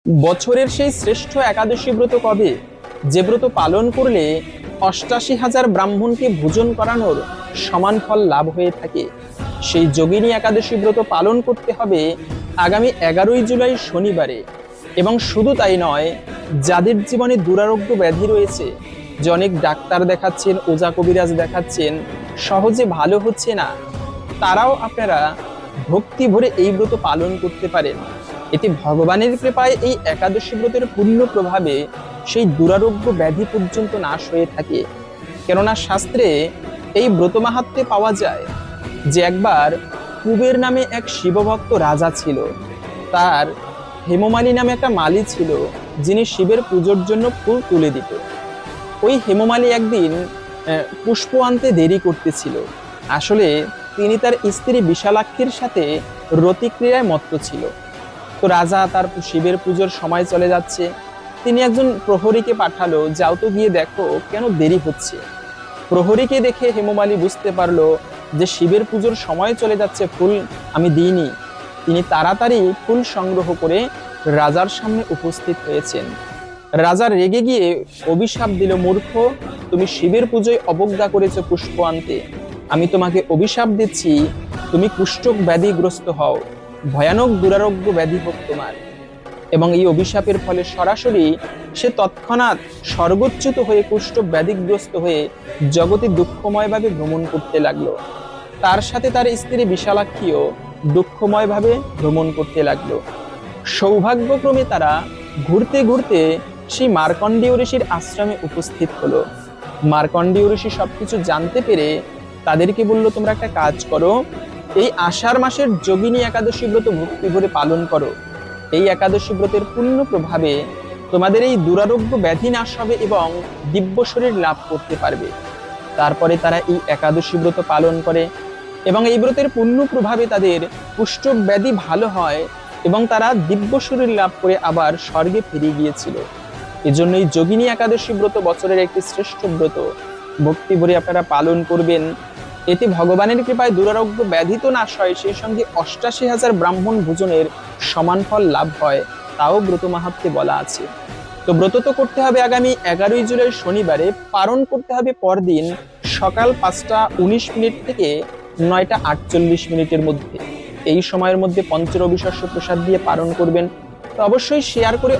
বছরের সেই শ্রেষ্ঠ একাদশী ব্রত কবে, যে ব্রত পালন করলে ৮৮,০০০ ব্রাহ্মণকে ভোজন করানোর সমান ফল লাভ হয়ে থাকে? সেই যোগিনী একাদশী ব্রত পালন করতে হবে আগামী ১১ই জুলাই শনিবারে। এবং শুধু তাই নয়, যাদের জীবনে দুরারোগ্য ব্যাধি রয়েছে, যে অনেক ডাক্তার দেখাচ্ছেন, ওজা কবিরাজ দেখাচ্ছেন, সহজে ভালো হচ্ছে না, তারাও আপনারা ভক্তি ভরে এই ব্রত পালন করতে পারেন। এতে ভগবানের কৃপায় এই একাদশী ব্রতের পূর্ণ প্রভাবে সেই দুরারোগ্য ব্যাধি পর্যন্ত নাশ হয়ে থাকে। কেননা শাস্ত্রে এই ব্রত মাহাত্ম্যে পাওয়া যায় যে একবার কুবের নামে এক শিবভক্ত রাজা ছিল। তার হেমমালী নামে একটা মালী ছিল, যিনি শিবের পুজোর জন্য ফুল তুলে দিত। ওই হেমমালী একদিন পুষ্প আনতে দেরি করতেছিল। আসলে তিনি তার স্ত্রী বিশালাক্ষীর সাথে রতিক্রিয়ায় মত্ত ছিল। তো রাজা তার শিবের পুজোর সময় চলে যাচ্ছে, তিনি একজন প্রহরীকে পাঠালো, যাও তো গিয়ে দেখো কেন দেরি হচ্ছে। প্রহরীকে দেখে হেমমালী বুঝতে পারলো যে শিবের পুজোর সময় চলে যাচ্ছে, ফুল আমি দিইনি। তিনি তাড়াতাড়ি ফুল সংগ্রহ করে রাজার সামনে উপস্থিত হয়েছেন। রাজা রেগে গিয়ে অভিশাপ দিল, মূর্খ, তুমি শিবের পুজোয় অবজ্ঞা করেছো পুষ্প আনতে, আমি তোমাকে অভিশাপ দিচ্ছি, তুমি কুষ্ঠক ব্যাধিগ্রস্ত হও, ভয়ানক দুরারোগ্য ব্যাধি হোক তোমার। এবং এই অভিশাপের ফলে সরাসরি সে তৎক্ষণাৎ স্বর্গচ্যুত হয়ে কুষ্ঠক ব্যাধিগ্রস্ত হয়ে জগতে দুঃখময়ভাবে ভ্রমণ করতে লাগলো। তার সাথে তার স্ত্রী বিশালাক্ষীও দুঃখময়ভাবে ভ্রমণ করতে লাগলো। সৌভাগ্যক্রমে তারা ঘুরতে ঘুরতে সেই মার্কণ্ডেয় ঋষির আশ্রমে উপস্থিত হলো। মার্কণ্ডেয় ঋষি সবকিছু জানতে পেরে তাদেরকে বলল, তোমরা একটা কাজ করো, এই আষাঢ় মাসের যোগিনী একাদশী ব্রত ভক্তি ভরে পালন করো। এই একাদশী ব্রতের পূর্ণ প্রভাবে তোমাদের এই দুরারোগ্য ব্যাধি নাশ হবে এবং দিব্য শরীর লাভ করতে পারবে। তারপরে তারা এই একাদশী ব্রত পালন করে এবং এই ব্রতের পূর্ণ প্রভাবে তাদের কুষ্ঠ ব্যাধি ভালো হয় এবং তারা দিব্য শরীর লাভ করে আবার স্বর্গে ফিরে গিয়েছিল। এজন্য এই যোগিনী একাদশী ব্রত বছরের একটি শ্রেষ্ঠ ব্রত, ভক্তি ভরে আপনারা পালন করবেন। এতে ভগবানের কৃপায় দুরারোগ্য ব্যাধি তো নাশ হয়, সেই সঙ্গে ৮৮,০০০ ব্রাহ্মণ ভোজনের সমান ফল লাভ হয়, তাও ব্রত মাহাত্ম্যে বলা আছে। তো ব্রত তো করতে হবে আগামী ১১ই জুলাই শনিবারে, পালন করতে হবে পরদিন সকাল ৫টা ১৯ মিনিট থেকে ৯টা ৪৮ মিনিটের মধ্যে। এই সময়ের মধ্যে পঞ্চরবি শস্য প্রসাদ দিয়ে পালন করবেন। তো অবশ্যই শেয়ার করে